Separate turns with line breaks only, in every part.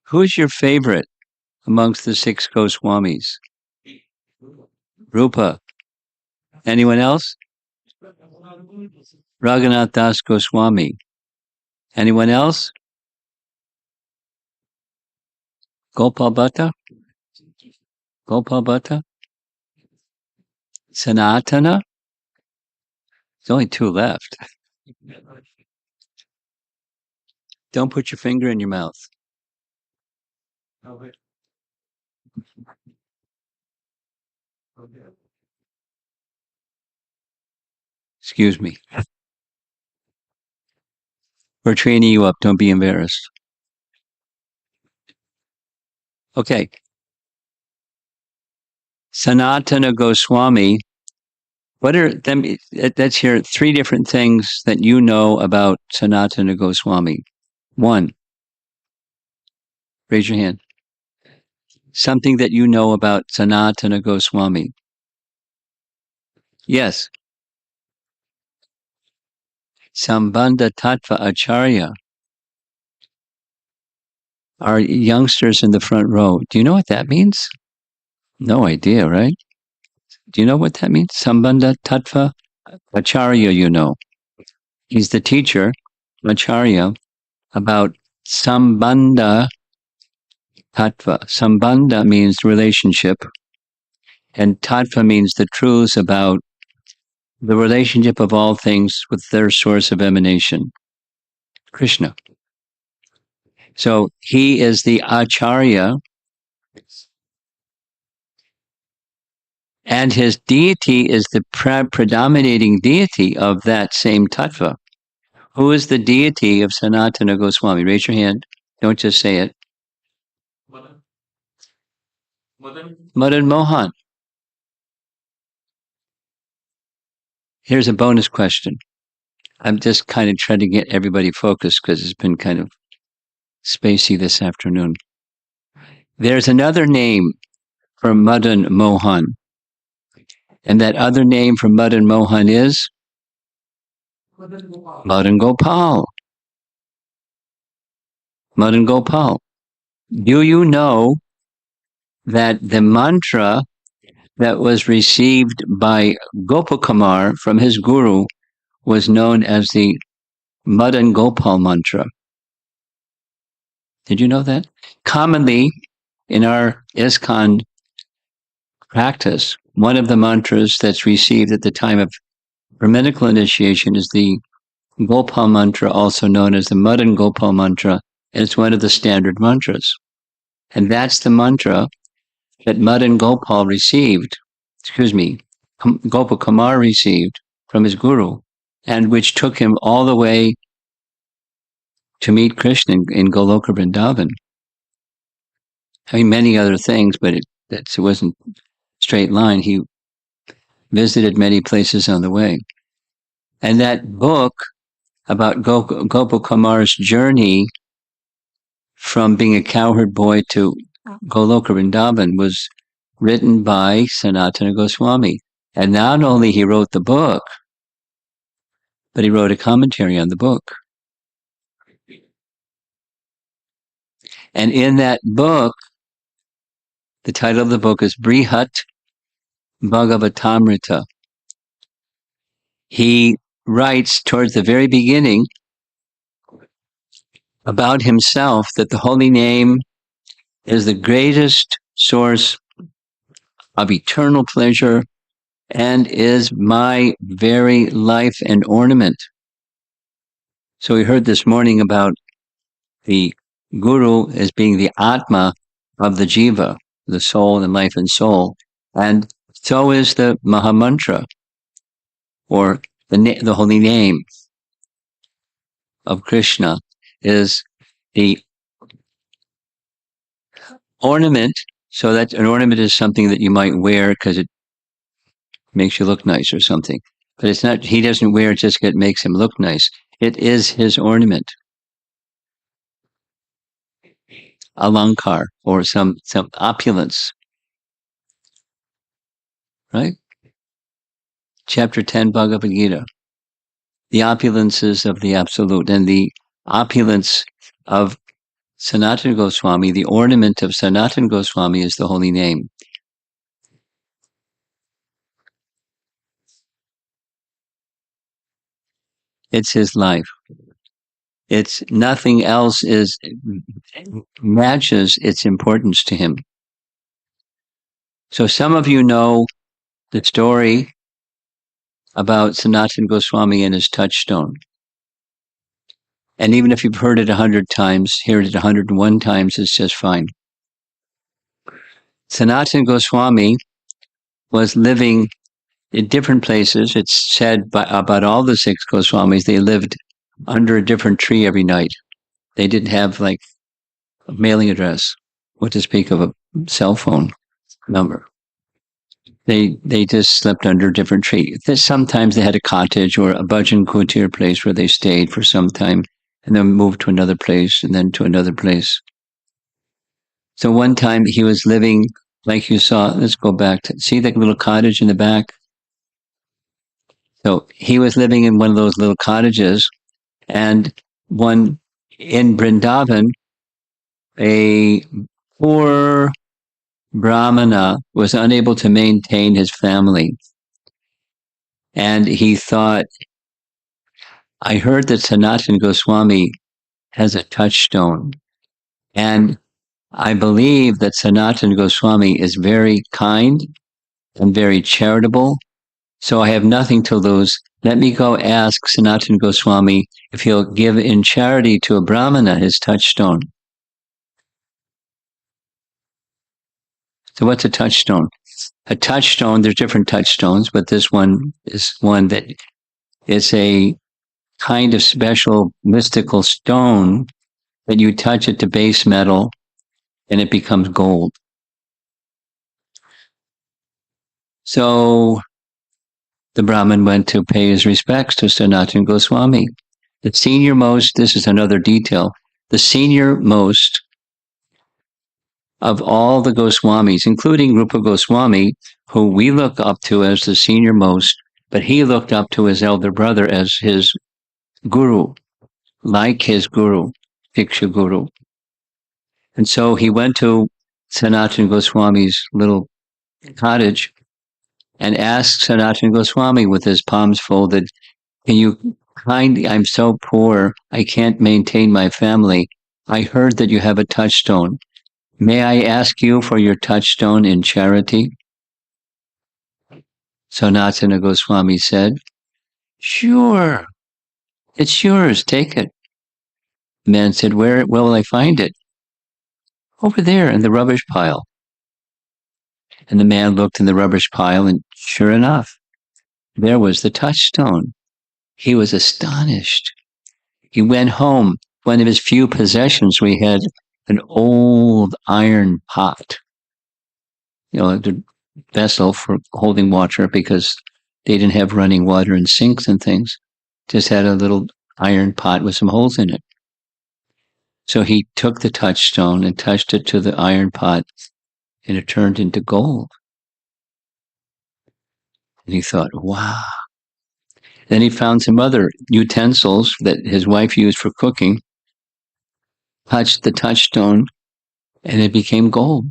Who's your favorite amongst the six Goswamis? Rupa. Anyone else? Raghunath Das Goswami. Anyone else? Gopal Bhatta? Gopal Bhatta? Sanatana? There's only two left. Don't put your finger in your mouth. Excuse me. We're training you up. Don't be embarrassed. Okay. Sanatana Goswami. What are them? Let's hear three different things that you know about Sanatana Goswami. One. Raise your hand. Something that you know about Sanatana Goswami. Yes. Sambandha Tattva Acharya. Our youngsters in the front row. Do you know what that means? No idea, right? Do you know what that means? Sambandha Tattva Acharya, you know. He's the teacher, Acharya, about Sambandha Tattva. Sambandha means relationship, and Tattva means the truths about the relationship of all things with their source of emanation, Krishna. So he is the Acharya, and his deity is the predominating deity of that same Tattva. Who is the deity of Sanatana Goswami? Raise your hand. Don't just say it. Madan Mohan. Here's a bonus question. I'm just kind of trying to get everybody focused because it's been kind of spacey this afternoon. There's another name for Madan Mohan. And that other name for Madan Mohan is? Madan Gopal. Madan Gopal. Do you know that the mantra that was received by Gopakumar from his guru was known as the Madan Gopal mantra? Did you know that? Commonly, in our ISKCON practice, one of the mantras that's received at the time of brahminical initiation is the Gopal mantra, also known as the Madan Gopal mantra, and it's one of the standard mantras. And that's the mantra that Madan Gopal received, Gopakumar received from his guru, and which took him all the way to meet Krishna in Goloka Vrindavan. I mean, many other things, but it wasn't a straight line. He visited many places on the way. And that book about Gopakumar's journey from being a cowherd boy to Goloka Vrindavan was written by Sanatana Goswami. And not only he wrote the book, but he wrote a commentary on the book. And in that book, the title of the book is Brihat Bhagavatamrita. He writes towards the very beginning about himself that the holy name is the greatest source of eternal pleasure and is my very life and ornament. So we heard this morning about the Guru as being the Atma of the Jiva, the soul and life and soul. And so is the Mahamantra, or the holy name of Krishna, is the ornament. So that an ornament is something that you might wear because it makes you look nice or something. But it's not, he doesn't wear it just because it makes him look nice. It is his ornament. Alankar, or some opulence. Right? Chapter 10, Bhagavad Gita. The opulences of the Absolute, and the opulence of Sanatana Goswami, the ornament of Sanatana Goswami is the holy name. It's his life. It's nothing else matches its importance to him. So some of you know the story about Sanatana Goswami and his touchstone. And even if you've heard it 100 times, hear it 101 times, it's just fine. Sanatana Goswami was living in different places. It's said about all the 6 Goswamis, they lived under a different tree every night. They didn't have like a mailing address, what to speak of a cell phone number. They just slept under a different tree. Sometimes they had a cottage or a bhajan kutir place where they stayed for some time and then moved to another place and then to another place. So one time he was living, like you saw, let's go back to see that little cottage in the back. So he was living in one of those little cottages, and one in Vrindavan, a poor Brahmana was unable to maintain his family. And he thought, I heard that Sanatana Goswami has a touchstone. And I believe that Sanatana Goswami is very kind and very charitable. So I have nothing to lose. Let me go ask Sanatana Goswami if he'll give in charity to a Brahmana his touchstone. So what's a touchstone? A touchstone, there's different touchstones, but this one is one that is a kind of special mystical stone that you touch it to base metal and it becomes gold. So the Brahmin went to pay his respects to Sanatana Goswami. The senior most, this is another detail, the senior most of all the Goswamis, including Rupa Goswami, who we look up to as the senior most, but he looked up to his elder brother as his guru, like his guru, Diksha Guru. And so he went to Sanatana Goswami's little cottage and asked Sanatana Goswami with his palms folded, can you kindly, I'm so poor, I can't maintain my family. I heard that you have a touchstone. May I ask you for your touchstone in charity? Sanatana Goswami said, sure, it's yours, take it. The man said, where will I find it? Over there in the rubbish pile. And the man looked in the rubbish pile, and sure enough, there was the touchstone. He was astonished. He went home. One of his few possessions, we had an old iron pot, the vessel for holding water because they didn't have running water in sinks and things. Just had a little iron pot with some holes in it. So he took the touchstone and touched it to the iron pot, and it turned into gold. And he thought, wow. Then he found some other utensils that his wife used for cooking, touched the touchstone, and it became gold.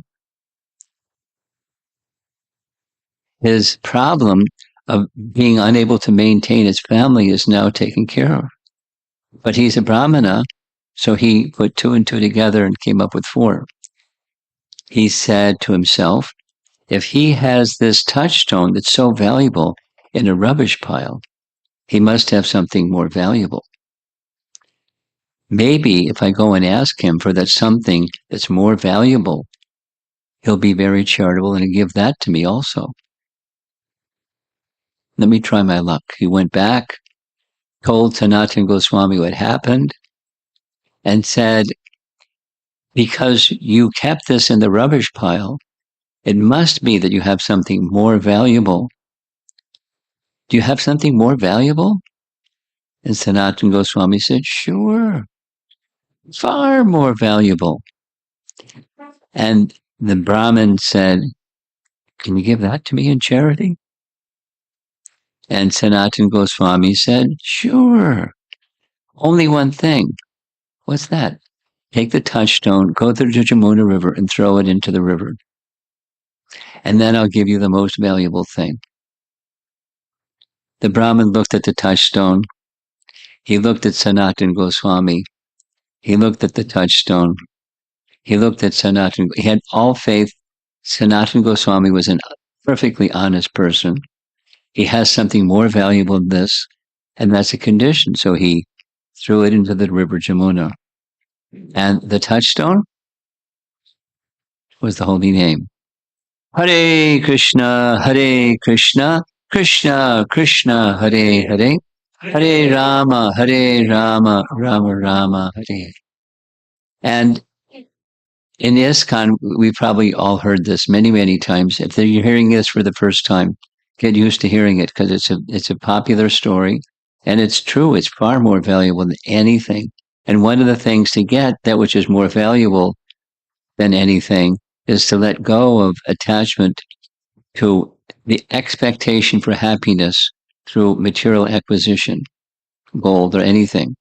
His problem of being unable to maintain his family is now taken care of. But he's a Brahmana, so he put 2 and 2 together and came up with 4. He said to himself, if he has this touchstone that's so valuable in a rubbish pile, he must have something more valuable. Maybe if I go and ask him for that something that's more valuable, he'll be very charitable and give that to me also. Let me try my luck. He went back, told Sanatana Goswami what happened, and said, because you kept this in the rubbish pile, it must be that you have something more valuable. Do you have something more valuable? And Sanatana Goswami said, sure, far more valuable. And the Brahmin said, can you give that to me in charity? And Sanatana Goswami said, sure. Only one thing. What's that? take the touchstone, go to the Jamuna River and throw it into the river. And then I'll give you the most valuable thing. The Brahmin looked at the touchstone. He looked at Sanatana Goswami. He looked at the touchstone. He looked at Sanatana. He had all faith. Sanatana Goswami was a perfectly honest person. He has something more valuable than this, and that's a condition. So he threw it into the river Jamuna. And the touchstone was the holy name. Hare Krishna, Krishna Krishna, Hare Hare, Hare Rama, Rama Rama, Hare. And in ISKCON, we've probably all heard this many, many times. If you're hearing this for the first time, get used to hearing it because it's a popular story. And it's true. It's far more valuable than anything. And one of the things to get that which is more valuable than anything is to let go of attachment to the expectation for happiness through material acquisition, gold or anything.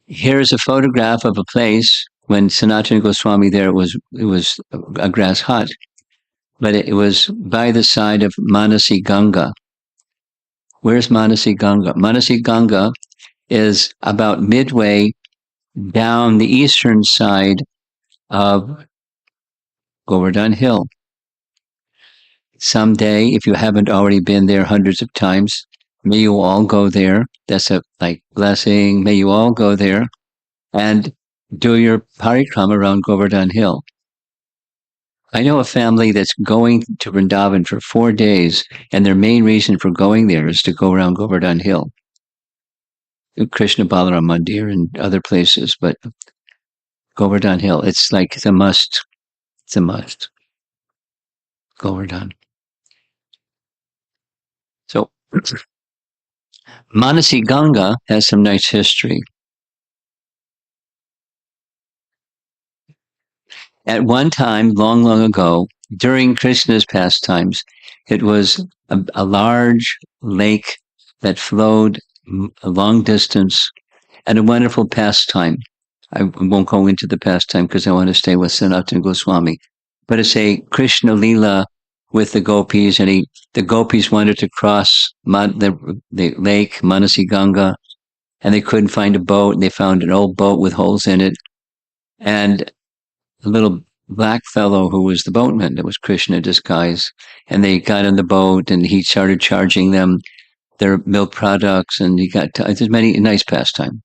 Here's a photograph of a place when Sanatana Goswami there. It was a grass hut, but it was by the side of Manasi Ganga. Where's Manasi Ganga? Manasi Ganga is about midway down the eastern side of Govardhan Hill. Someday, if you haven't already been there hundreds of times, may you all go there. That's a blessing. May you all go there and do your parikrama around Govardhan Hill. I know a family that's going to Vrindavan for 4 days, and their main reason for going there is to go around Govardhan Hill. Krishna Balaram Mandir and other places, but Govardhan Hill, it's a must. It's a must. Govardhan. So, Manasi Ganga has some nice history. At one time, long, long ago, during Krishna's pastimes, it was a large lake that flowed a long distance and a wonderful pastime. I won't go into the pastime because I want to stay with Sanatana Goswami. But it's a Krishna Leela with the gopis, and the gopis wanted to cross the lake, Manasi Ganga, and they couldn't find a boat, and they found an old boat with holes in it. And a little black fellow who was the boatman, that was Krishna disguised, and they got on the boat, and he started charging them their milk products, and there's many nice pastime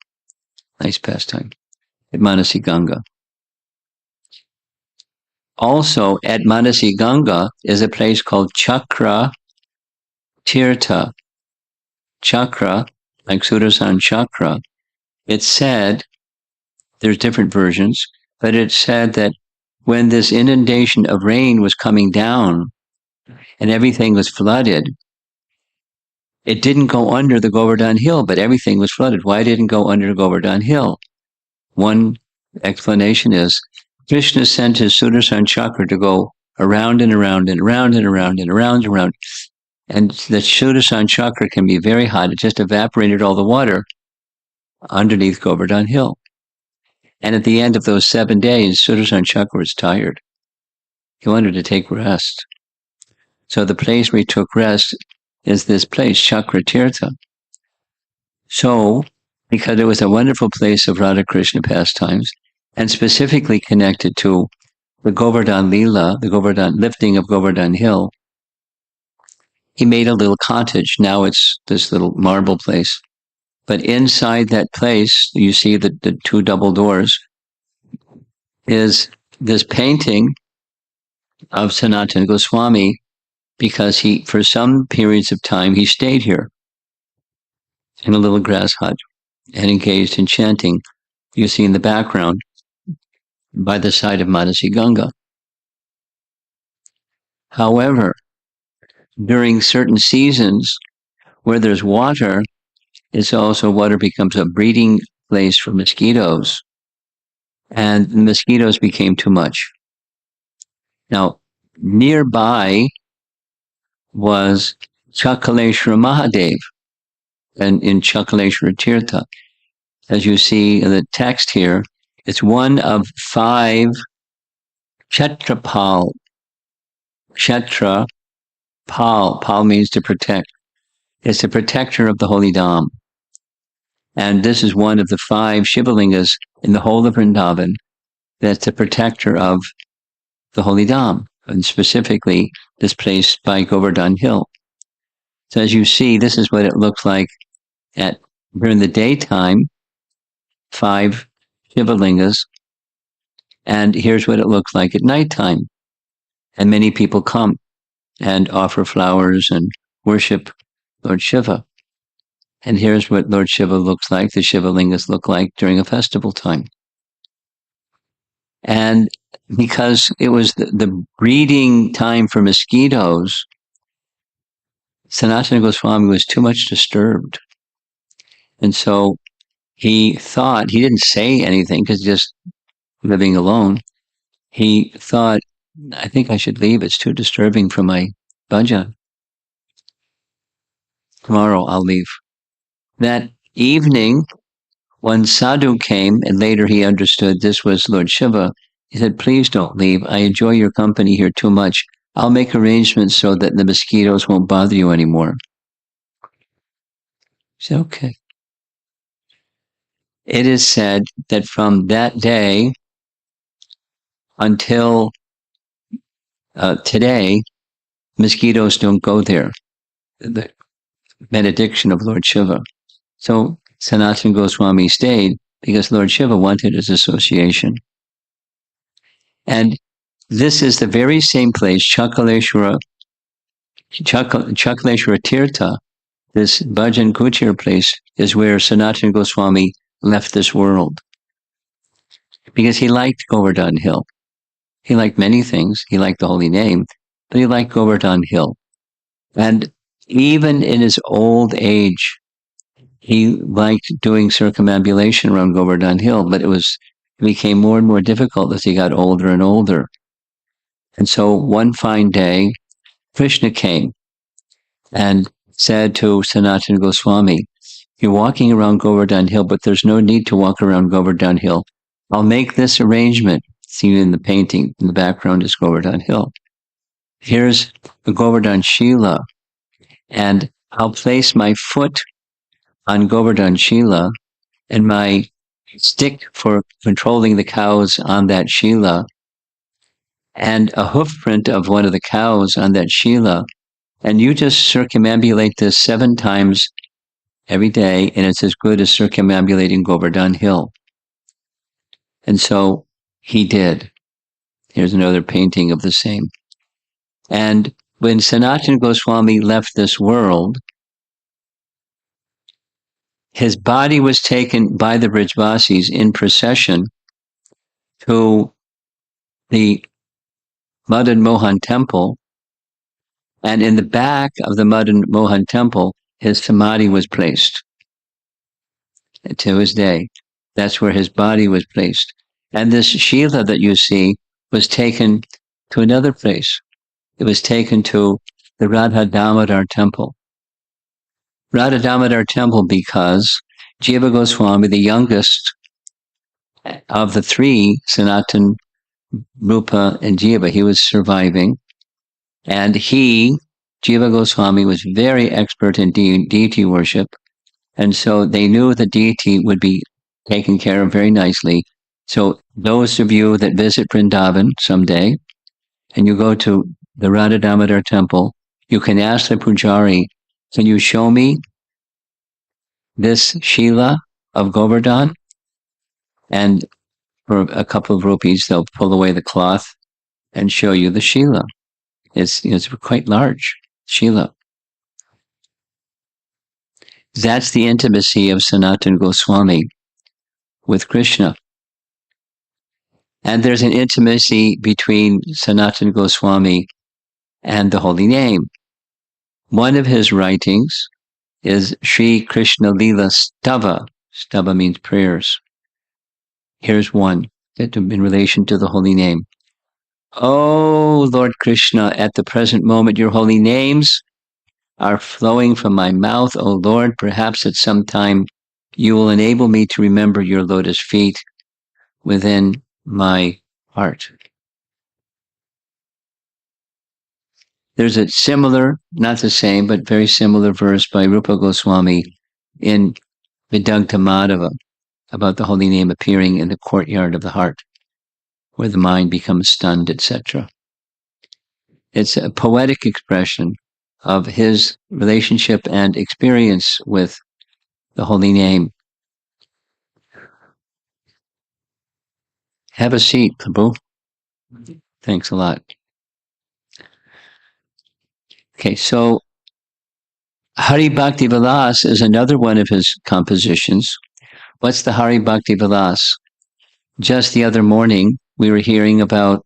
at Manasi Ganga. Also at Manasi Ganga is a place called Chakra Tirtha. Chakra, like Sudarshan Chakra. It's said, there's different versions, but it's said that when this inundation of rain was coming down and everything was flooded, it didn't go under the Govardhan Hill, but everything was flooded. Why didn't it go under Govardhan Hill? One explanation is Krishna sent his Sudarshan Chakra to go around and around and around and around and around and around. And the Sudarshan Chakra can be very hot. It just evaporated all the water underneath Govardhan Hill. And at the end of those 7 days, Sudarshan Chakra was tired. He wanted to take rest. So the place where he took rest is this place, Chakra Tirtha. So, because it was a wonderful place of Radha Krishna pastimes, and specifically connected to the Govardhan Leela, the Govardhan lifting of Govardhan Hill, he made a little cottage. Now it's this little marble place. But inside that place, you see the 2 double doors, is this painting of Sanatana Goswami, because for some periods of time, he stayed here in a little grass hut and engaged in chanting. You see in the background by the side of Manasi Ganga. However, during certain seasons where there's water, water becomes a breeding place for mosquitoes, and the mosquitoes became too much. Now, nearby was Chakaleshwara Mahadev, and in Chakaleshwara Tirtha. as you see in the text here, it's one of 5 Kshetrapal. Kshetra, Pal means to protect. It's the protector of the holy Dham. And this is one of the 5 Shivalingas in the whole of Vrindavan that's the protector of the holy Dham, and specifically this place by Govardhan Hill. So as you see, this is what it looks like during the daytime, 5 Shivalingas, and here's what it looks like at nighttime. And many people come and offer flowers and worship Lord Shiva. And here's what Lord Shiva looks like, the Shivalingas look like during a festival time. And because it was the breeding time for mosquitoes, Sanatana Goswami was too much disturbed. And so he thought, he didn't say anything because just living alone. He thought, I think I should leave. It's too disturbing for my bhajan. Tomorrow I'll leave. That evening, when Sadhu came, and later he understood this was Lord Shiva, he said, please don't leave. I enjoy your company here too much. I'll make arrangements so that the mosquitoes won't bother you anymore. He said, okay. It is said that from that day until today, mosquitoes don't go there. The benediction of Lord Shiva. So Sanatana Goswami stayed because Lord Shiva wanted his association. And this is the very same place, Chakaleshwara Tirtha, this Bhajan Kutir place, is where Sanatana Goswami left this world. Because he liked Govardhan Hill. He liked many things. He liked the holy name, but he liked Govardhan Hill. And even in his old age, he liked doing circumambulation around Govardhan Hill, but it became more and more difficult as he got older and older. And so one fine day, Krishna came and said to Sanatana Goswami, you're walking around Govardhan Hill, but there's no need to walk around Govardhan Hill. I'll make this arrangement. Seen in the painting, in the background is Govardhan Hill. Here's the Govardhan Shila, and I'll place my foot on Govardhan Shila and my stick for controlling the cows on that Shila, and a hoof print of one of the cows on that Shila, and you just circumambulate this 7 times every day, and it's as good as circumambulating Govardhan Hill. And so he did. Here's another painting of the same. And when Sanatana Goswami left this world, his body was taken by the Brijvasis in procession to the Madan Mohan temple. And in the back of the Madan Mohan temple, his samadhi was placed. And to his day, that's where his body was placed. And this Shila that you see was taken to another place. It was taken to the Radha Damodar temple. Radha Damodar temple because Jiva Goswami, the youngest of the 3, Sanatan, Rupa, and Jiva, he was surviving. And Jiva Goswami, was very expert in deity worship. And so they knew the deity would be taken care of very nicely. So those of you that visit Vrindavan someday, and you go to the Radha Damodar temple, you can ask the pujari, can you show me this Shila of Govardhan? And for a couple of rupees, they'll pull away the cloth and show you the Shila. It's quite large, Shila. That's the intimacy of Sanatana Goswami with Krishna. And there's an intimacy between Sanatana Goswami and the holy name. One of his writings is Sri Krishna Lila Stava. Stava means prayers. Here's one in relation to the holy name. Oh, Lord Krishna, at the present moment, your holy names are flowing from my mouth. Oh, Lord, perhaps at some time you will enable me to remember your lotus feet within my heart. There's a similar, not the same, but very similar verse by Rupa Goswami in Vedanta Madhava about the holy name appearing in the courtyard of the heart, where the mind becomes stunned, etc. It's a poetic expression of his relationship and experience with the holy name. Have a seat, Prabhu. Thanks a lot. Okay, so Hari Bhakti Vilas is another one of his compositions. What's the Hari Bhakti Vilas? Just the other morning, we were hearing about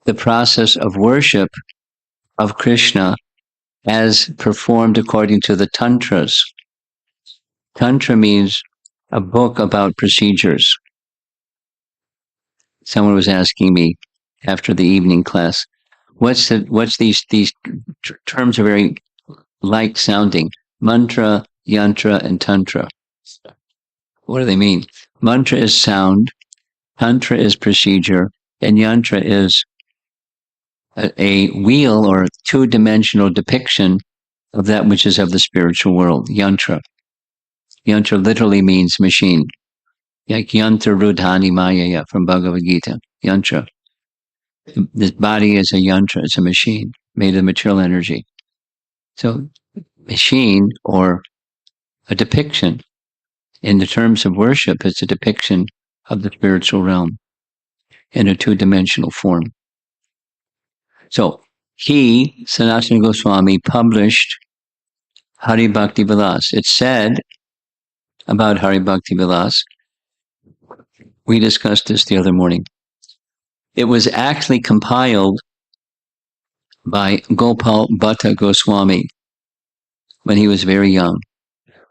the process of worship of Krishna as performed according to the Tantras. Tantra means a book about procedures. Someone was asking me after the evening class, what's these terms are very like sounding. Mantra, yantra, and tantra. What do they mean? Mantra is sound, tantra is procedure, and yantra is a wheel or two-dimensional depiction of that which is of the spiritual world. Yantra. Yantra literally means machine. Like yantra rudhani mayaya from Bhagavad Gita. Yantra. This body is a yantra, it's a machine made of material energy. So, machine or a depiction. In the terms of worship, it's a depiction of the spiritual realm in a two-dimensional form. So, he, Sanatana Goswami, published Hari Bhakti Vilas. It's said about Hari Bhakti Vilas, we discussed this the other morning. It was actually compiled by Gopal Bhatta Goswami when he was very young,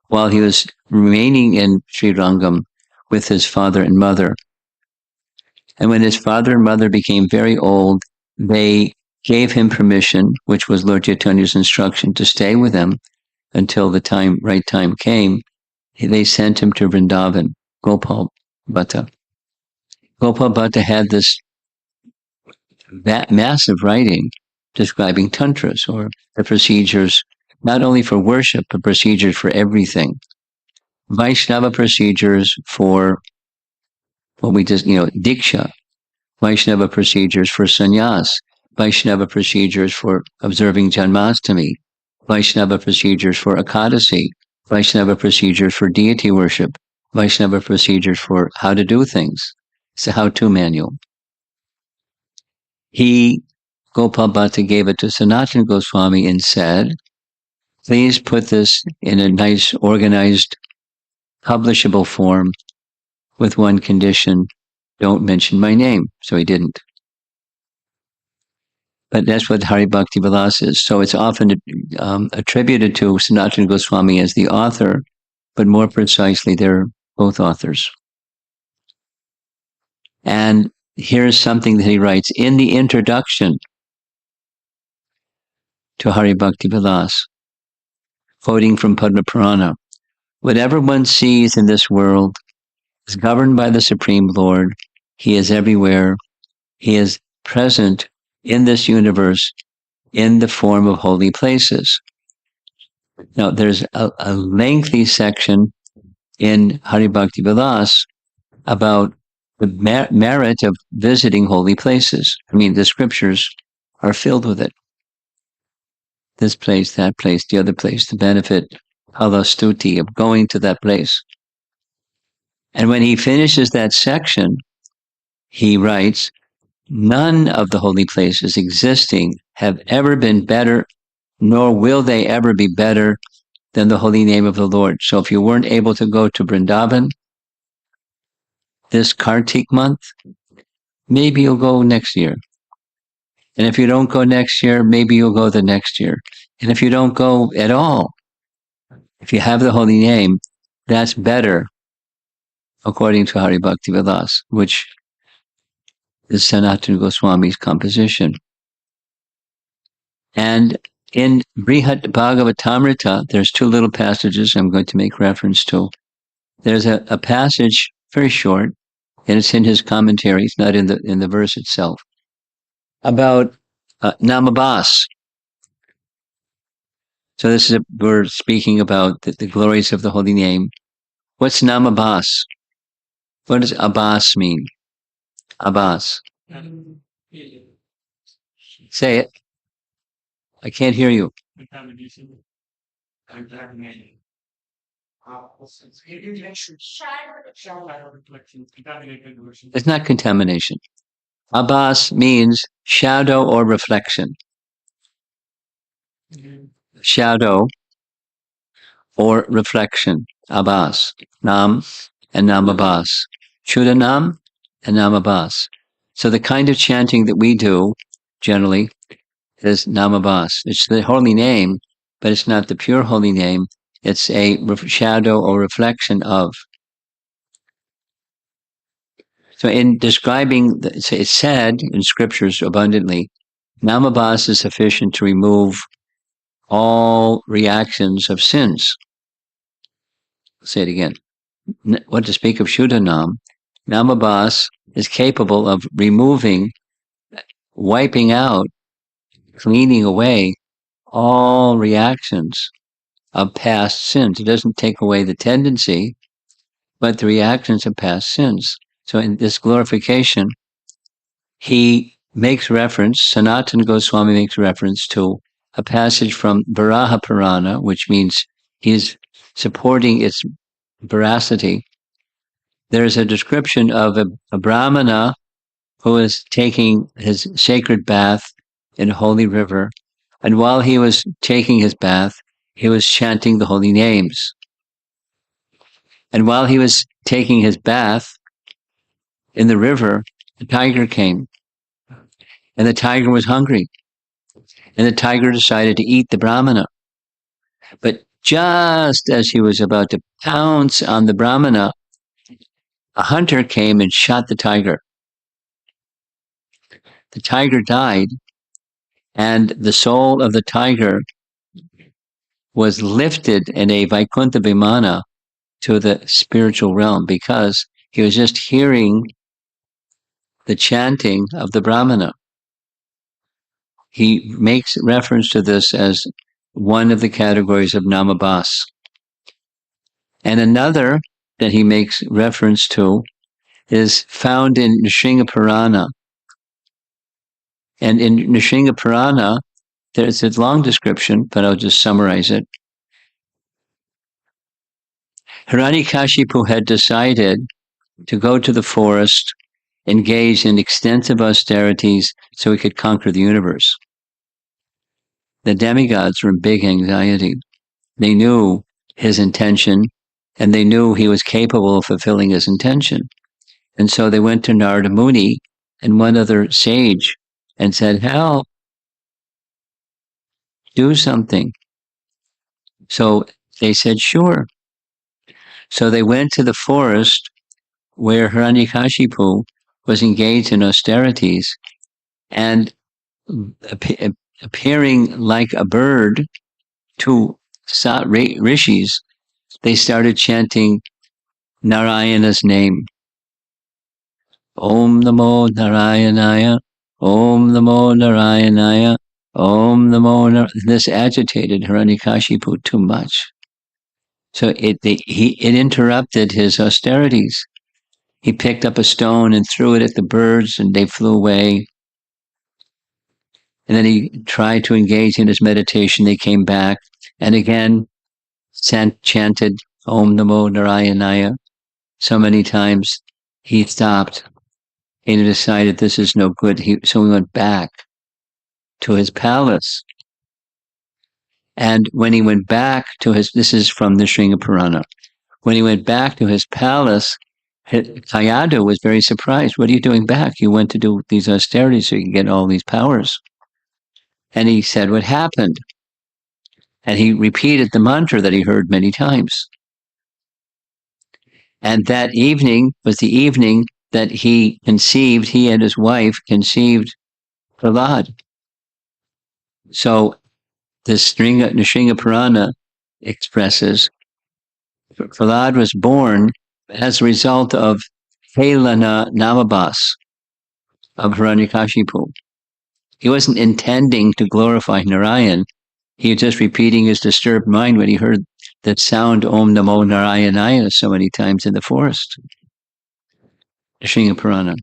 while he was remaining in Sri Rangam with his father and mother. And when his father and mother became very old, they gave him permission, which was Lord Chaitanya's instruction, to stay with them until the right time came. They sent him to Vrindavan, Gopal Bhatta. Gopal Bhatta had this massive writing describing tantras, or the procedures, not only for worship, but procedures for everything. Vaishnava procedures for what we just, Diksha. Vaishnava procedures for sannyas. Vaishnava procedures for observing Janmashtami. Vaishnava procedures for Ekadasi. Vaishnava procedures for deity worship. Vaishnava procedures for how to do things. It's a how-to manual. Gopal Bhatta gave it to Sanatana Goswami and said, please put this in a nice, organized, publishable form with one condition, don't mention my name. So he didn't. But that's what Hari Bhakti Vilas is. So it's often attributed to Sanatana Goswami as the author, but more precisely, they're both authors. And here's something that he writes in the introduction to Hari Bhakti Vilas, quoting from Padma Purana. Whatever one sees in this world is governed by the Supreme Lord. He is everywhere. He is present in this universe in the form of holy places. Now, there's a lengthy section in Hari Bhakti Vilas about the merit of visiting holy places. I mean, the scriptures are filled with it. This place, that place, the other place, the benefit, halastuti, of going to that place. And when he finishes that section, he writes, none of the holy places existing have ever been better, nor will they ever be better than the holy name of the Lord. So if you weren't able to go to Vrindavan this Kartik month, maybe you'll go next year. And if you don't go next year, maybe you'll go the next year. And if you don't go at all, if you have the holy name, that's better, according to Hari Bhakti Vilas, which is Sanatana Goswami's composition. And in Brihat Bhagavatamrita, there's two little passages I'm going to make reference to. There's a passage, very short, and it's in his commentaries, not in the verse itself, about Namabas. So we're speaking about the glories of the holy name. What's Namabas? What does Abbas mean? Abbas. Say it. I can't hear you. It's not contamination. Abbas means shadow or reflection. Shadow or reflection. Abbas. Nam and Namabas. Shuddha Nam and Namabas. So the kind of chanting that we do generally is Namabas. It's the holy name, but it's not the pure holy name. It's a shadow or reflection of. So in describing, it's said in scriptures abundantly, Namabas is sufficient to remove all reactions of sins. I'll say it again. What to speak of Shuddha Nam, Namabas is capable of removing, wiping out, cleaning away all reactions of past sins. It doesn't take away the tendency, but the reactions of past sins. So in this glorification, he makes reference, Sanatana Goswami makes reference to a passage from Varaha Purana, which means he's supporting its veracity. There's a description of a Brahmana who is taking his sacred bath in a holy river. And while he was taking his bath, he was chanting the holy names. And while he was taking his bath in the river, the tiger came. And the tiger was hungry. And the tiger decided to eat the Brahmana. But just as he was about to pounce on the Brahmana, a hunter came and shot the tiger. The tiger died, and the soul of the tiger was lifted in a Vaikuntha Vimana to the spiritual realm because he was just hearing the chanting of the Brahmana. He makes reference to this as one of the categories of Namabas. And another that he makes reference to is found in Nrsimha Purana. And in Nrsimha Purana, there's a long description, but I'll just summarize it. Hiranyakashipu had decided to go to the forest, engage in extensive austerities so he could conquer the universe. The demigods were in big anxiety. They knew his intention, and they knew he was capable of fulfilling his intention. And so they went to Narada Muni and one other sage and said, help, do something. So they said, sure. So they went to the forest where Hiranyakashipu was engaged in austerities, and appearing like a bird to rishis, they started chanting Narayana's name. Om Namo Narayanaya, Om Namo Narayanaya, Om Namo Narayanaya. This agitated Hiranyakashipu too much. So it interrupted his austerities. He picked up a stone and threw it at the birds, and they flew away. And then he tried to engage in his meditation. They came back, and again chanted Om Namo Narayanaya so many times. He stopped. And he decided this is no good. So he went back to his palace. And when he went back to this is from the Nrsimha Purana. When he went back to his palace, Kayadu was very surprised. What are you doing back? You went to do these austerities so you can get all these powers. And he said, what happened? And he repeated the mantra that he heard many times. And that evening was the evening that he and his wife conceived Prahlad. So this Nrsimha Purana expresses Prahlad was born as a result of Helana Namabas of Hiranyakashipu. He wasn't intending to glorify Narayan. He was just repeating his disturbed mind when he heard that sound Om Namo Narayanaya so many times in the forest. Sringa Purana.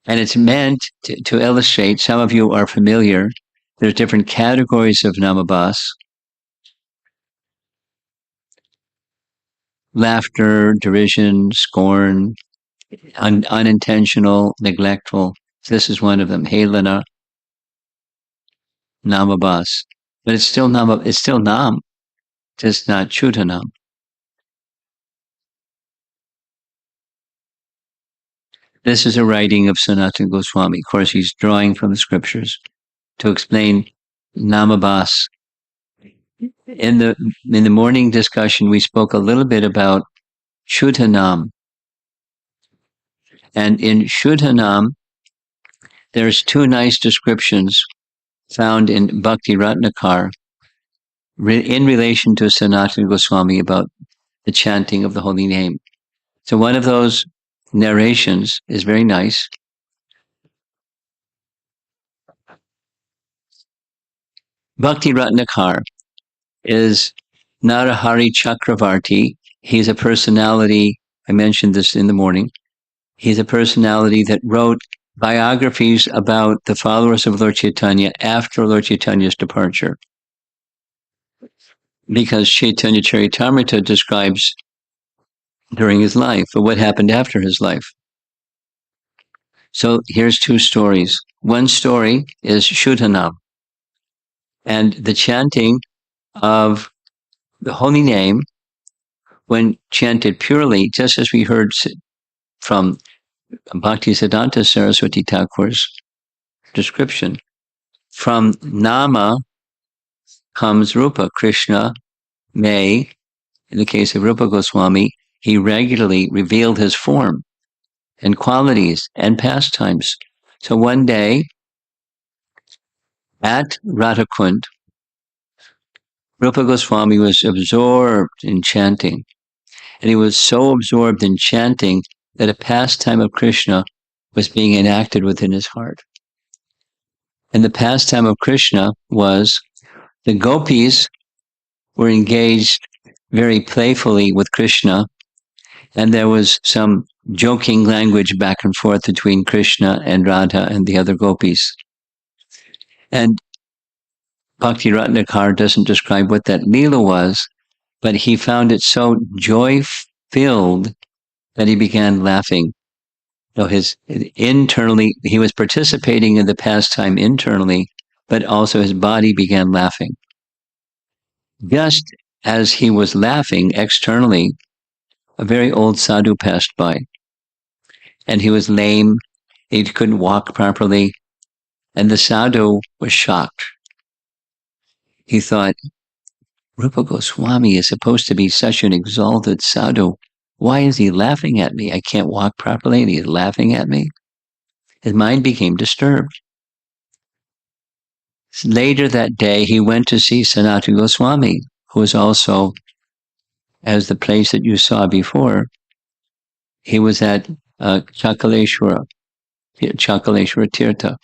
And it's meant to illustrate, some of you are familiar, there's different categories of namabas. Laughter, derision, scorn, unintentional, neglectful. So this is one of them, Helena, namabas. But it's still nam, just not chutanam. This is a writing of Sanatana Goswami. Of course, he's drawing from the scriptures to explain namabas. In the morning discussion, we spoke a little bit about Shuddhanam. And in Shuddhanam, there's two nice descriptions found in Bhakti Ratnakar in relation to Sanatana Goswami about the chanting of the holy name. So one of those narrations is very nice. Bhakti Ratnakar is Narahari Chakravarti. He's a personality, I mentioned this in the morning. He's a personality that wrote biographies about the followers of Lord Chaitanya after Lord Chaitanya's departure. Because Chaitanya Charitamrita describes during his life, or what happened after his life. So here's two stories. One story is Shuddhanam, and the chanting of the holy name, when chanted purely, just as we heard from Bhaktisiddhanta Saraswati Thakur's description, from Nama comes Rupa. Krishna may, in the case of Rupa Goswami, he regularly revealed his form and qualities and pastimes. So one day at Radhakund, Rupa Goswami was absorbed in chanting. And he was so absorbed in chanting that a pastime of Krishna was being enacted within his heart. And the pastime of Krishna was the gopis were engaged very playfully with Krishna, and there was some joking language back and forth between Krishna and Radha and the other gopis. And Bhakti Ratnakar doesn't describe what that Leela was, but he found it so joy-filled that he began laughing. So internally, he was participating in the pastime internally, but also his body began laughing. Just as he was laughing externally, a very old sadhu passed by. And he was lame, he couldn't walk properly, and the sadhu was shocked. He thought, Rupa Goswami is supposed to be such an exalted sadhu. Why is he laughing at me? I can't walk properly, and he's laughing at me. His mind became disturbed. Later that day, he went to see Sanatana Goswami, who was also, as the place that you saw before, he was at Chakaleshwara Tirtha.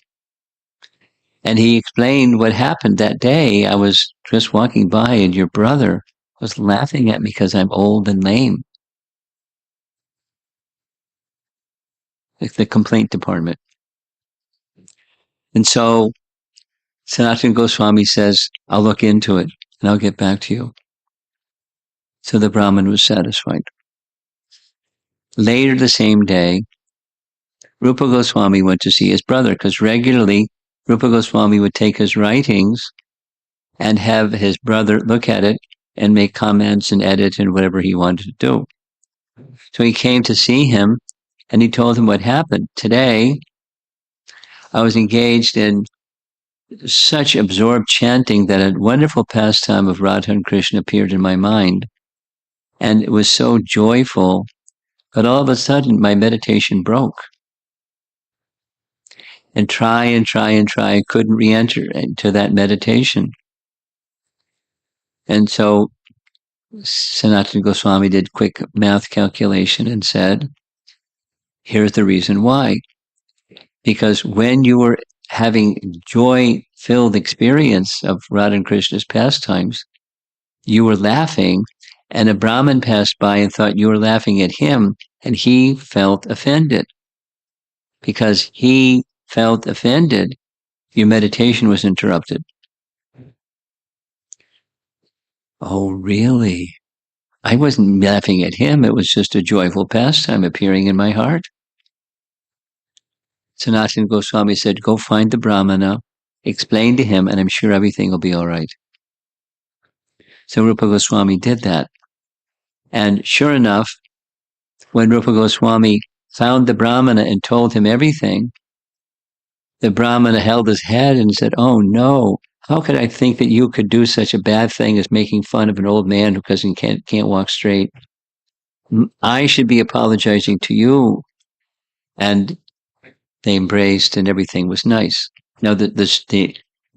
And he explained what happened that day. I was just walking by and your brother was laughing at me because I'm old and lame. Like the complaint department. And so Sanatana Goswami says, I'll look into it and I'll get back to you. So the Brahmin was satisfied. Later the same day, Rupa Goswami went to see his brother because regularly Rupa Goswami would take his writings and have his brother look at it and make comments and edit and whatever he wanted to do. So he came to see him and he told him what happened. Today, I was engaged in such absorbed chanting that a wonderful pastime of Radha and Krishna appeared in my mind. And it was so joyful, but all of a sudden my meditation broke. And try, I couldn't re-enter into that meditation. And so Sanatana Goswami did quick math calculation and said, here's the reason why. Because when you were having joy-filled experience of Radha and Krishna's pastimes, you were laughing, and a Brahmin passed by and thought you were laughing at him, and he felt offended. Because he felt offended, your meditation was interrupted. Oh, really? I wasn't laughing at him. It was just a joyful pastime appearing in my heart. Sanatana Goswami said, go find the Brahmana, explain to him, and I'm sure everything will be all right. So Rupa Goswami did that. And sure enough, when Rupa Goswami found the Brahmana and told him everything, the Brahmana held his head and said, oh no, how could I think that you could do such a bad thing as making fun of an old man who can't walk straight? I should be apologizing to you. And they embraced and everything was nice. Now, the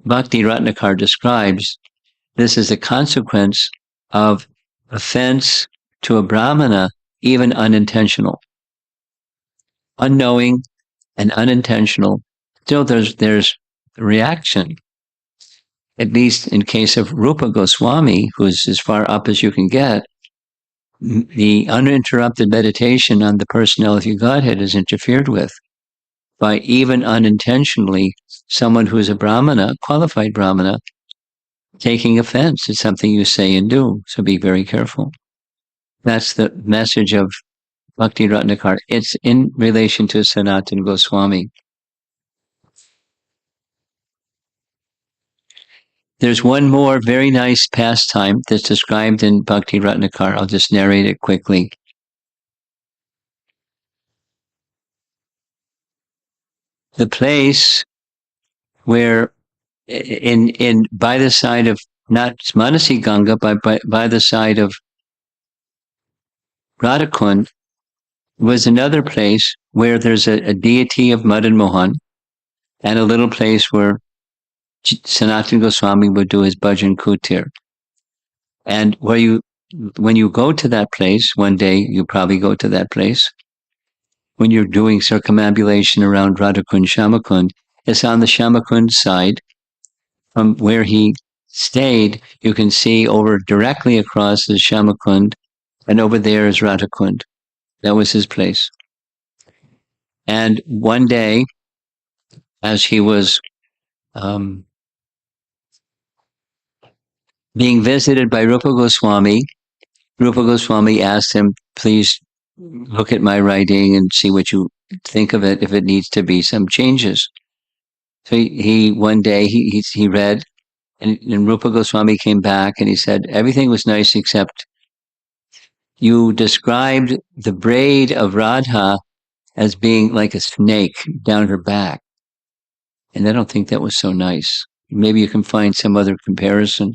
Bhakti Ratnakar describes this as a consequence of offense to a Brahmana, even unintentional. Unknowing and unintentional, still there's reaction. At least in case of Rupa Goswami, who's as far up as you can get, the uninterrupted meditation on the personality of Godhead is interfered with by even unintentionally someone who's a Brahmana, qualified Brahmana, taking offense at something you say and do. So be very careful. That's the message of Bhakti Ratnakar. It's in relation to Sanatana Goswami. There's one more very nice pastime that's described in Bhakti Ratnakar. I'll just narrate it quickly. The place where in by the side of not Manasi Ganga, but by the side of Radhakund was another place where there's a deity of Madan Mohan and a little place where Sanatana Goswami would do his bhajan kutir. And when you go to that place, one day you probably go to that place, when you're doing circumambulation around Radhakund Shamakund, it's on the Shamakund side. From where he stayed, you can see over directly across the Shamakund, and over there is Radhakund. That was his place. And one day, as he was being visited by Rupa Goswami asked him, please look at my writing and see what you think of it, if it needs to be some changes. So he one day, he read, and Rupa Goswami came back and he said, everything was nice except you described the braid of Radha as being like a snake down her back. And I don't think that was so nice. Maybe you can find some other comparison.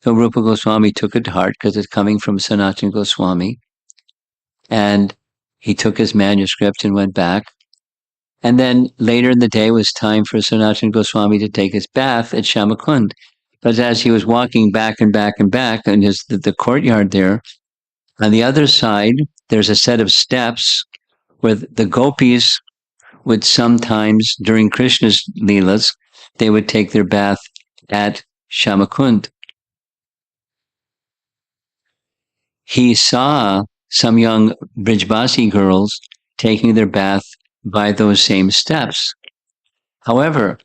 So Rupa Goswami took it to heart because it's coming from Sanatana Goswami. And he took his manuscript and went back. And then later in the day, it was time for Sanatana Goswami to take his bath at Shamakund. But as he was walking back and back and back in the courtyard there, on the other side, there's a set of steps where the gopis would sometimes, during Krishna's leelas, they would take their bath at Shamakund. He saw some young Brijbasi girls taking their bath by those same steps. However,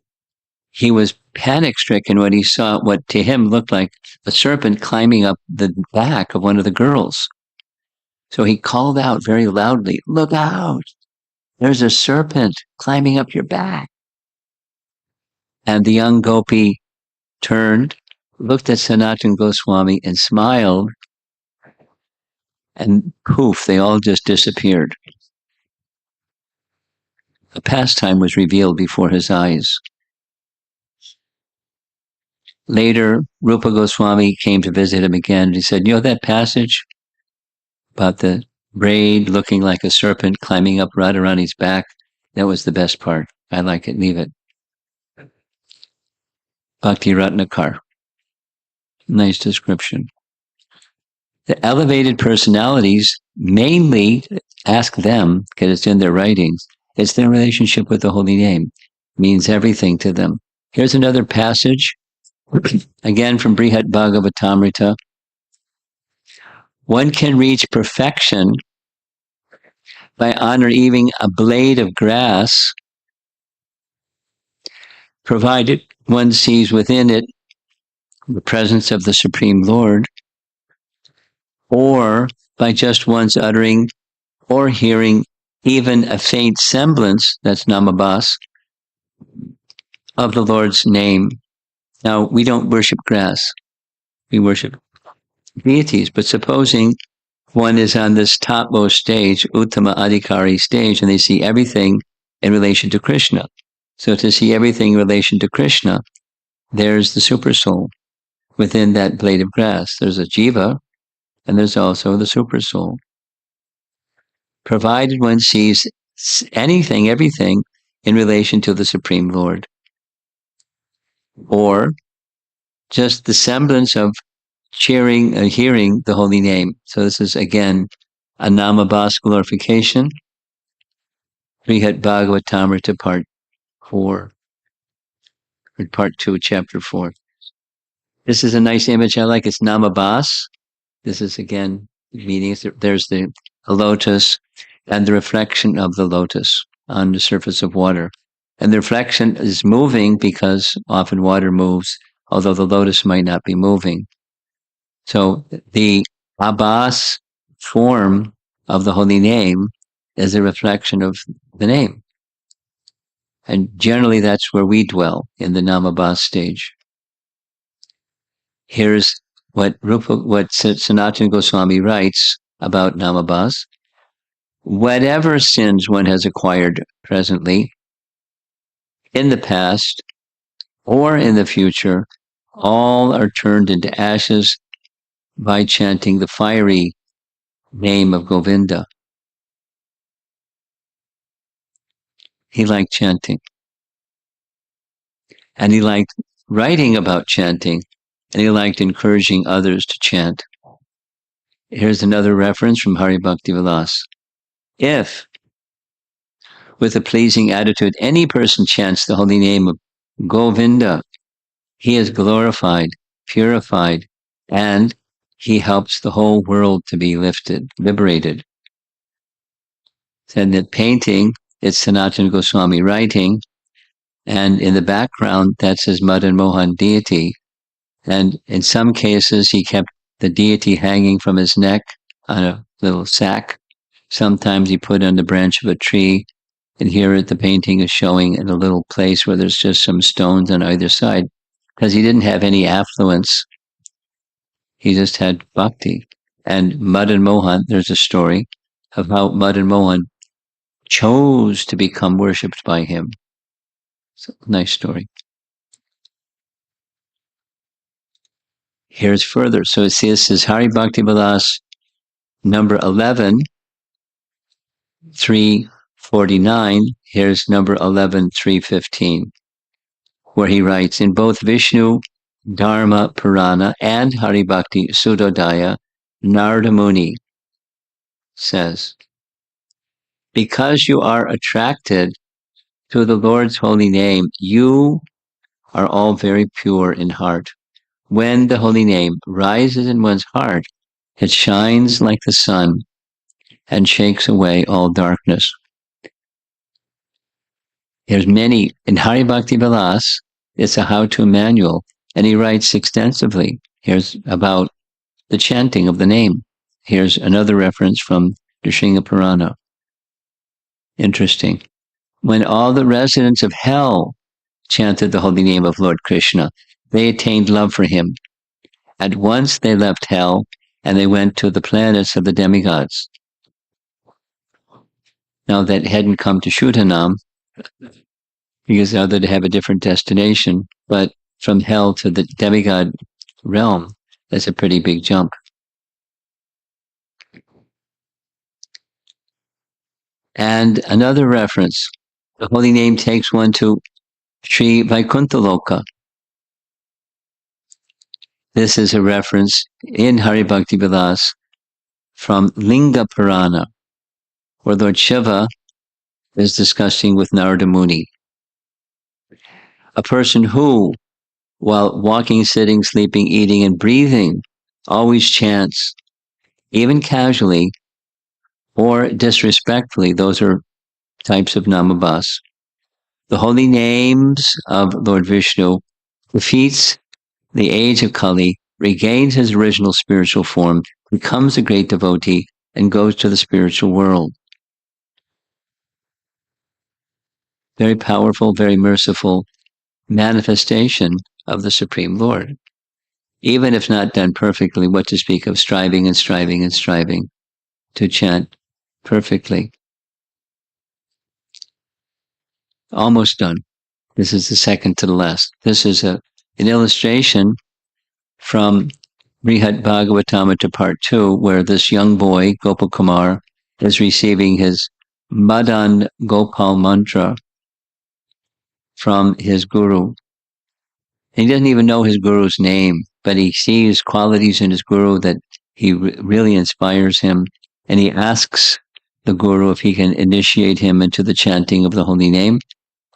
he was panic-stricken when he saw what to him looked like a serpent climbing up the back of one of the girls. So he called out very loudly, look out, there's a serpent climbing up your back. And the young gopi turned, looked at Sanatana Goswami and smiled, and poof, they all just disappeared. A pastime was revealed before his eyes. Later, Rupa Goswami came to visit him again, and he said, you know that passage about the braid looking like a serpent climbing up Radharani's back? That was the best part. I like it. Leave it. Bhakti Ratnakar. Nice description. The elevated personalities mainly ask them, because it's in their writings, it's their relationship with the holy name. It means everything to them. Here's another passage, again from Brihat Bhagavatamrita. One can reach perfection by honoring even a blade of grass, provided one sees within it the presence of the Supreme Lord, or by just once uttering or hearing even a faint semblance, that's namabhas, of the Lord's name. Now, we don't worship grass. We worship deities, but supposing one is on this topmost stage, Uttama Adhikari stage, and they see everything in relation to Krishna. So to see everything in relation to Krishna, there's the supersoul within that blade of grass. There's a jiva, and there's also the supersoul. Provided one sees anything, everything, in relation to the Supreme Lord. Or just the semblance of hearing the holy name. So this is, again, a namabhas glorification. Brihat Bhagavatamrita Part 4, or Part 2, Chapter 4. This is a nice image I like. It's namabhas. This is, again, meaning there's a lotus and the reflection of the lotus on the surface of water. And the reflection is moving because often water moves, although the lotus might not be moving. So the abhas form of the holy name is a reflection of the name. And generally that's where we dwell, in the namabhas stage. Here's what Sanatana Goswami writes about namabhas. Whatever sins one has acquired presently, in the past, or in the future, all are turned into ashes by chanting the fiery name of Govinda. He liked chanting. And he liked writing about chanting, and he liked encouraging others to chant. Here's another reference from Hari Bhakti Vilas. If, with a pleasing attitude, any person chants the holy name of Govinda, he is glorified, purified, and he helps the whole world to be liberated. And that painting, it's Sanatana Goswami writing, and in the background, that's his Madan Mohan deity. And in some cases, he kept the deity hanging from his neck on a little sack. Sometimes he put it on the branch of a tree. And here the painting is showing in a little place where there's just some stones on either side, because he didn't have any affluence. He just had bhakti. And Madan Mohan, there's a story of how Madan Mohan chose to become worshipped by him. So, nice story. Here's further. So this is Hari Bhakti Vilas, number 11, 349. Here's number 11, 315, where he writes, in both Vishnu Dharma Purana and Hari Bhakti Sudodaya, Narada Muni says, because you are attracted to the Lord's holy name, you are all very pure in heart. When the holy name rises in one's heart, it shines like the sun and shakes away all darkness. There's many, in Hari Bhakti Vilas, it's a how-to manual, and he writes extensively. Here's about the chanting of the name. Here's another reference from Nrsimha Purana. Interesting. When all the residents of hell chanted the holy name of Lord Krishna, they attained love for him. At once they left hell and they went to the planets of the demigods. Now that hadn't come to Shuddhanam, because now they have a different destination, but from hell to the demigod realm, that's a pretty big jump. And another reference, the holy name takes one to Sri Vaikuntha Loka. This is a reference in Hari Bhakti Vilas from Linga Purana, where Lord Shiva is discussing with Narada Muni. A person who, while walking, sitting, sleeping, eating, and breathing, always chants, even casually or disrespectfully, those are types of namabhas, the holy names of Lord Vishnu, defeats the age of Kali, regains his original spiritual form, becomes a great devotee, and goes to the spiritual world. Very powerful, very merciful manifestation of the Supreme Lord. Even if not done perfectly, what to speak of striving and striving and striving to chant perfectly. Almost done. This is the second to the last. This is an illustration from Brihat Bhagavatamrita Part 2, where this young boy, Gopal Kumar, is receiving his Madan Gopal mantra from his guru. He doesn't even know his guru's name, but he sees qualities in his guru that he really inspires him. And he asks the guru if he can initiate him into the chanting of the holy name,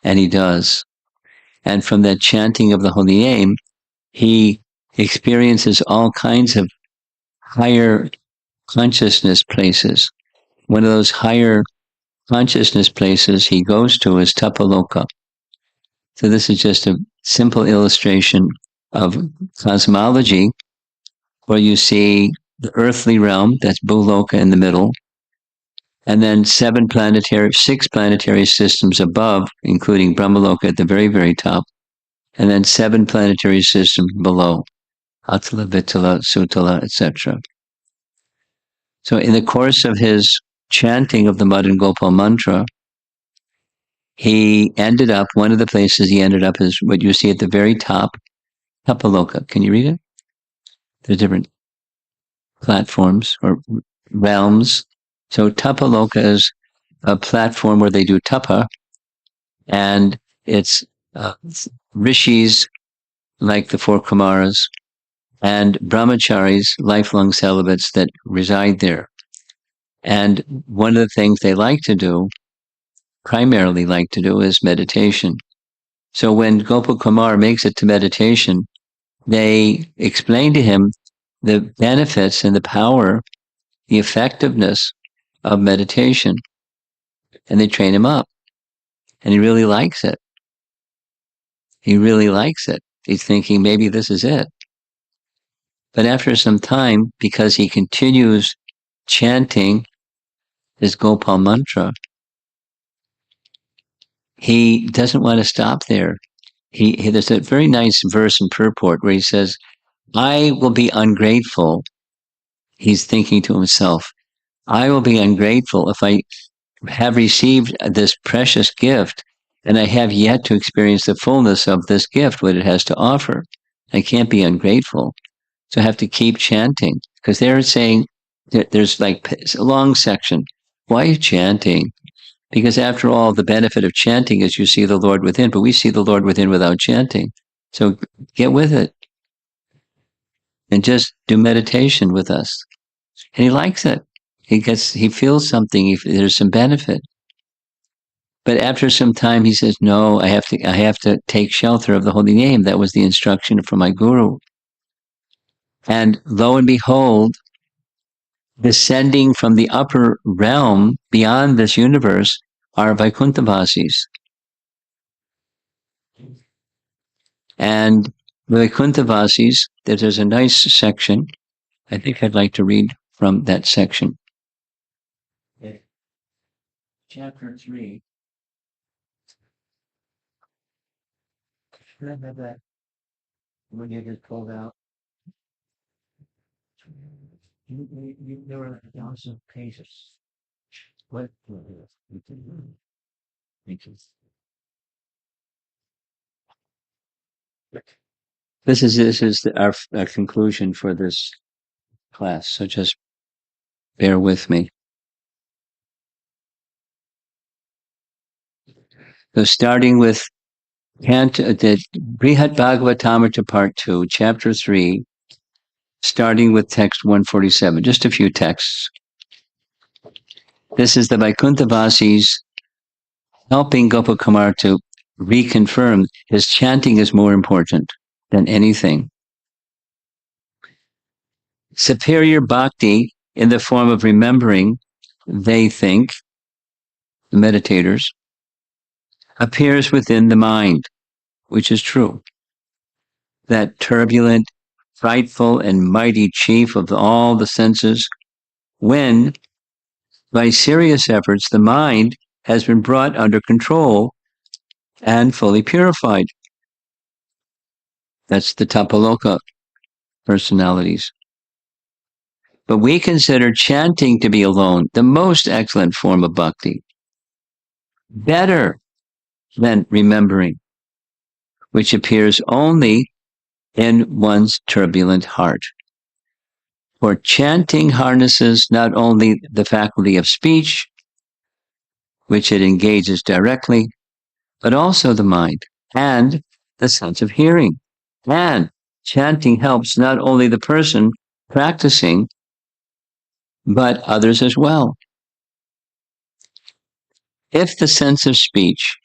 and he does. And from that chanting of the holy name, he experiences all kinds of higher consciousness places. One of those higher consciousness places he goes to is Tapaloka. So this is just a simple illustration of cosmology, where you see the earthly realm, that's Bhuloka in the middle, and then six planetary systems above, including Brahmaloka at the very, very top, and then 7 planetary systems below, Atala, Vitala, Sutala, etc. So in the course of his chanting of the Madan Gopal mantra, he ended up, one of the places he ended up is what you see at the very top, Tapaloka. Can you read it? There's different platforms or realms. So Tapaloka is a platform where they do tapa, and it's rishis like the 4 Kumaras and brahmacharis, lifelong celibates that reside there. And one of the things they primarily like to do, is meditation. So when Gopal Kumar makes it to meditation, they explain to him the benefits and the power, the effectiveness of meditation. And they train him up. And he really likes it. He really likes it. He's thinking, maybe this is it. But after some time, because he continues chanting his Gopal mantra, he doesn't want to stop there. There's a very nice verse in purport where he says, I will be ungrateful. He's thinking to himself, I will be ungrateful if I have received this precious gift and I have yet to experience the fullness of this gift, what it has to offer. I can't be ungrateful. So I have to keep chanting, because they're saying there's like a long section. Why are you chanting? Because after all, the benefit of chanting is you see the Lord within, but we see the Lord within without chanting. So get with it and just do meditation with us. And he likes it. He feels something. There's some benefit. But after some time, he says, no, I have to take shelter of the holy name. That was the instruction from my guru. And lo and behold, descending from the upper realm beyond this universe are Vaikuntavasis. And the Vaikuntavasis, there's a nice section. I think I'd like to read from that section. Chapter 3. Should I have that when you get pulled out? There were 1,000 pages. What? This is our conclusion for this class. So just bear with me. So starting with the Brihat Bhagavatamrita Part 2, Chapter 3, starting with text 147, just a few texts. This is the Vaikuntha-vasis helping Gopakumar to reconfirm his chanting is more important than anything. Superior bhakti in the form of remembering, they think, the meditators, appears within the mind, which is true. That turbulent, frightful, and mighty chief of all the senses, when, by serious efforts, the mind has been brought under control and fully purified. That's the Tapaloka personalities. But we consider chanting to be alone the most excellent form of bhakti, better than remembering, which appears only in one's turbulent heart. For chanting harnesses not only the faculty of speech, which it engages directly, but also the mind and the sense of hearing. And chanting helps not only the person practicing, but others as well. If the sense of speech,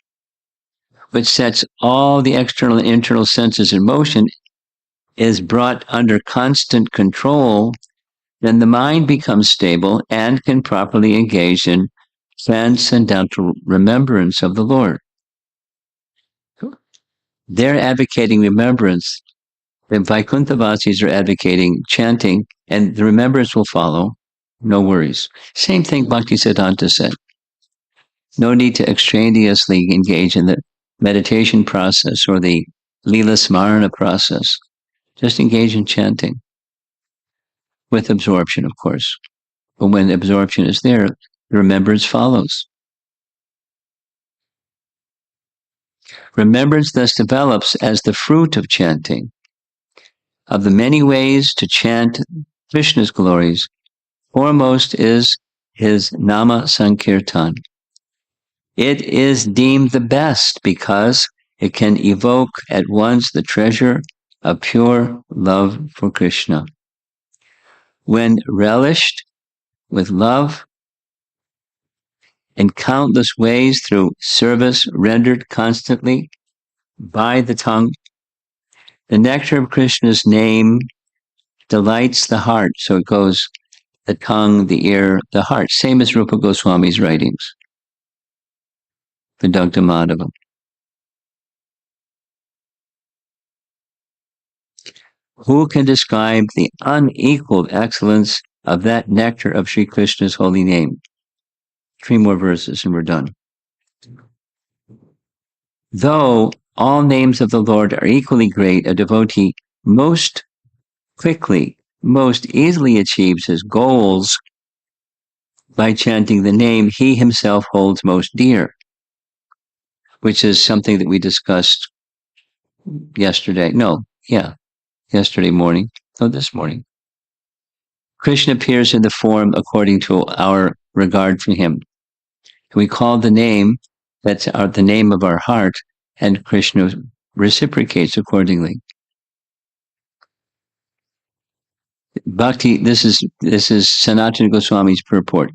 which sets all the external and internal senses in motion, is brought under constant control, then the mind becomes stable and can properly engage in transcendental remembrance of the Lord. They're advocating remembrance. The Vaikuntha-vasis are advocating chanting, and the remembrance will follow. No worries. Same thing Bhaktisiddhanta said. No need to extraneously engage in the meditation process or the Lila Smarana process. Just engage in chanting. With absorption, of course. But when absorption is there, the remembrance follows. Remembrance thus develops as the fruit of chanting. Of the many ways to chant Krishna's glories, foremost is his Nama Sankirtan. It is deemed the best because it can evoke at once the treasure of pure love for Krishna. When relished with love in countless ways through service rendered constantly by the tongue, the nectar of Krishna's name delights the heart. So it goes the tongue, the ear, the heart. Same as Rupa Goswami's writings, the Dagda Madhava. Who can describe the unequaled excellence of that nectar of Sri Krishna's holy name? 3 more verses and we're done. Though all names of the Lord are equally great, a devotee most quickly, most easily achieves his goals by chanting the name he himself holds most dear, which is something that we discussed yesterday. Yesterday morning. No, this morning. Krishna appears in the form according to our regard for him. We call the name, that's the name of our heart, and Krishna reciprocates accordingly. Bhakti, this is Sanatana Goswami's purport.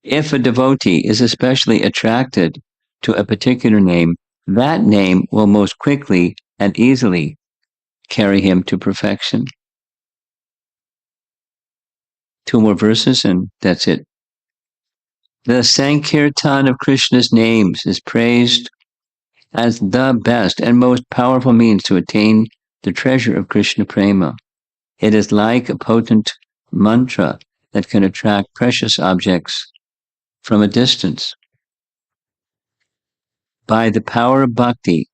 If a devotee is especially attracted to a particular name, that name will most quickly and easily carry him to perfection. 2 more verses and that's it. The Sankirtan of Krishna's names is praised as the best and most powerful means to attain the treasure of Krishna Prema. It is like a potent mantra that can attract precious objects from a distance. By the power of bhakti,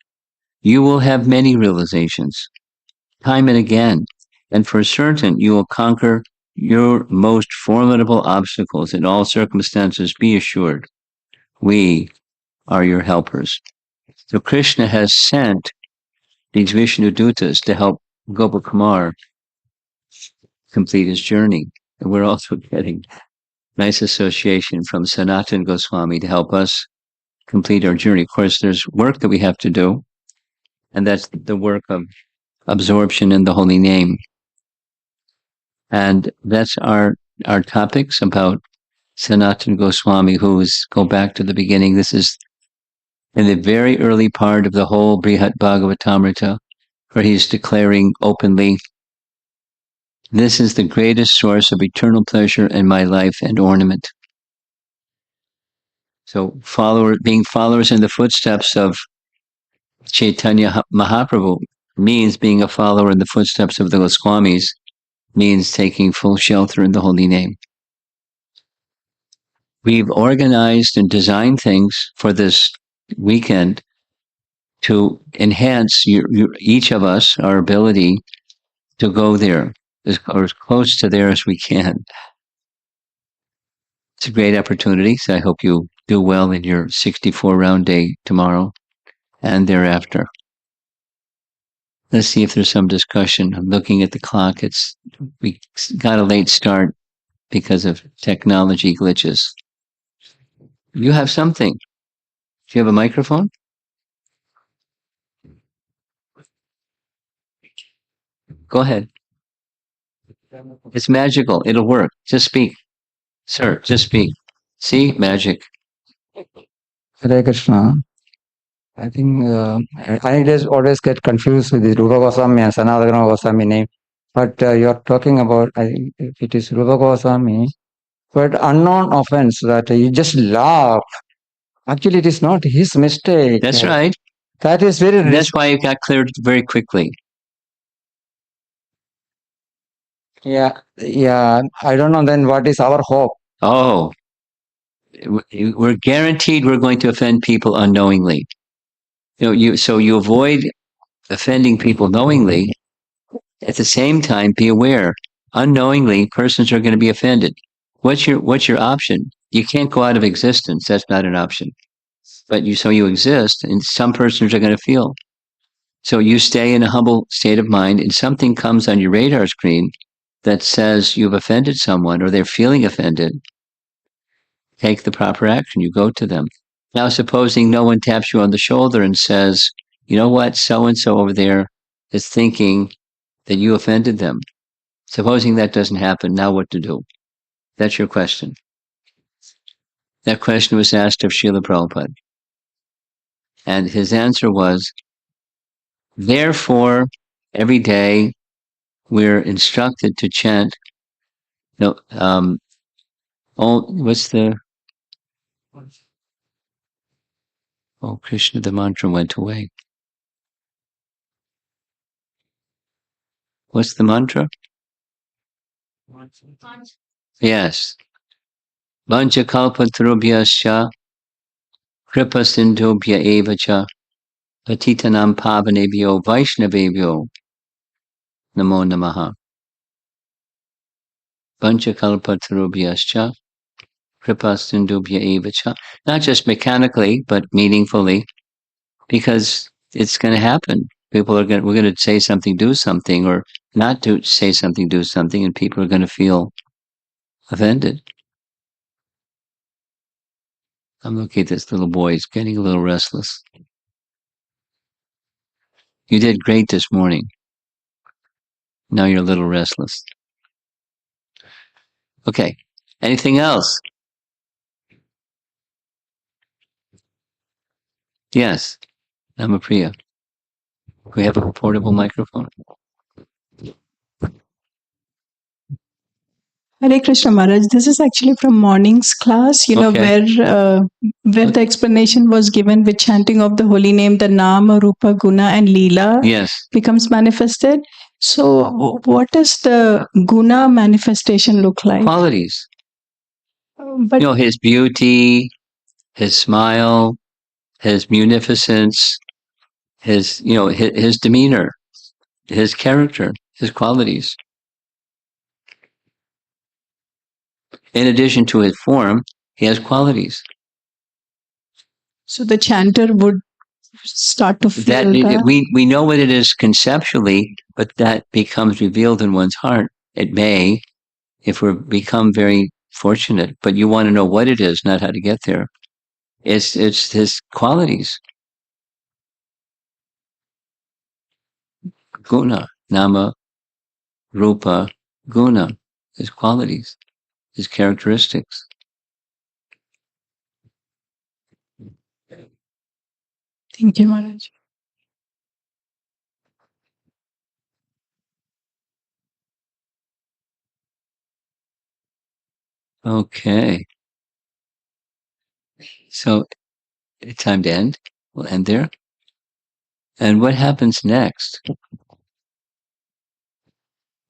you will have many realizations, time and again, and for certain you will conquer your most formidable obstacles in all circumstances. Be assured, we are your helpers. So Krishna has sent these Vishnu Dutas to help Gopakumar complete his journey. And we're also getting nice association from Sanatana Goswami to help us complete our journey. Of course, there's work that we have to do, and that's the work of absorption in the holy name. And that's our topics about Sanatana Goswami, go back to the beginning. This is in the very early part of the whole Brihat Bhagavatamrita, where he's declaring openly, this is the greatest source of eternal pleasure in my life and ornament. So being followers in the footsteps of Chaitanya Mahaprabhu means being a follower in the footsteps of the Goswamis, means taking full shelter in the holy name. We've organized and designed things for this weekend to enhance each of us, our ability to go there as close to there as we can. It's a great opportunity, so I hope you do well in your 64 round day tomorrow and thereafter. Let's see if there's some discussion. I'm looking at the clock. We got a late start because of technology glitches. You have something. Do you have a microphone? Go ahead. It's magical. It'll work. Just speak. Sir, just speak. See? Magic.
Hare Krishna. I think I just always get confused with the Rupa Goswami and Sanatana Goswami name. But you're talking about, I think it is Rupa Goswami, but unknown offense that you just laugh. Actually, it is not his mistake.
That's right.
That is very.
That's why it got cleared very quickly.
Yeah. I don't know then what is our hope.
Oh, we're guaranteed we're going to offend people unknowingly. So you avoid offending people knowingly. At the same time, be aware, unknowingly, persons are going to be offended. What's your option? You can't go out of existence. That's not an option. But you exist, and some persons are going to feel. So you stay in a humble state of mind, and something comes on your radar screen that says you've offended someone or they're feeling offended. Take the proper action. You go to them. Now, supposing no one taps you on the shoulder and says, you know what, so-and-so over there is thinking that you offended them. Supposing that doesn't happen, now what to do? That's your question. That question was asked of Srila Prabhupada. And his answer was, therefore, every day we're instructed to chant, Krishna, the mantra went away. What's the mantra? Yes. Vanchakalpatarubhyascha kripa sindhubhya evacha patitanam pavanebhyo vaishnavebhyo namo namaha. Vanchakalpatarubhyascha kripa sindhubhya evacha. Not just mechanically, but meaningfully, because it's going to happen. We're going to say something, do something, or not to say something, do something, and people are going to feel offended. I'm looking at this little boy. He's getting a little restless. You did great this morning. Now you're a little restless. Okay. Anything else? Yes. Namapriya. We have a portable microphone.
Hare Krishna Maharaj, this is actually from morning's class,
Okay.
where the explanation was given with chanting of the holy name, the Nama, Rupa, Guna and Leela
Yes.
becomes manifested. So what does the Guna manifestation look like?
Qualities.
But
his beauty, his smile, his munificence, his demeanor, his character, his qualities. In addition to his form, he has qualities.
So the chanter would start to feel that.
We know what it is conceptually, but that becomes revealed in one's heart. It may, if we become very fortunate, but you want to know what it is, not how to get there. It's his qualities. Guna, Nama, Rupa, Guna. his qualities, his characteristics.
Thank you, Maharaj.
Okay. So, time to end. We'll end there. And what happens next?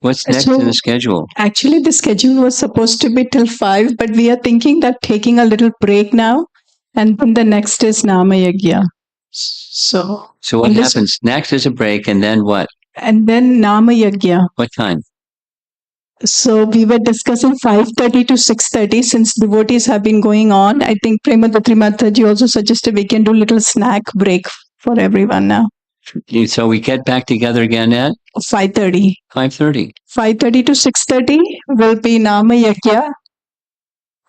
What's next in the schedule?
Actually, the schedule was supposed to be till 5, but we are thinking that taking a little break now, and then the next is Nama Yagya. So
what happens next is a break, and then what?
And then Nama Yagya.
What time?
So we were discussing 5:30 to 6:30 since devotees have been going on. I think Premadhatri Mataji also suggested we can do little snack break for everyone now.
So we get back together again at
5:30.
5:30.
5:30 to 6:30 will be Nama Yagya.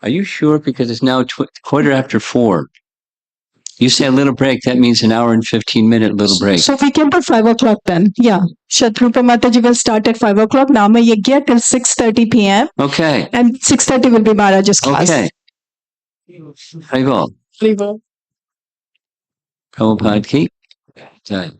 Are you sure? Because it's now 4:15. You say a little break, that means an hour and 15-minute little break.
So we can do 5 o'clock then. Yeah. Shatrupa Mataji will start at 5 o'clock. Nama Yagya till 6:30 p.m.
Okay.
And 6:30 will be Maharaj's class.
Okay. Haribol.
Haribol.
Prabhupada ki jai.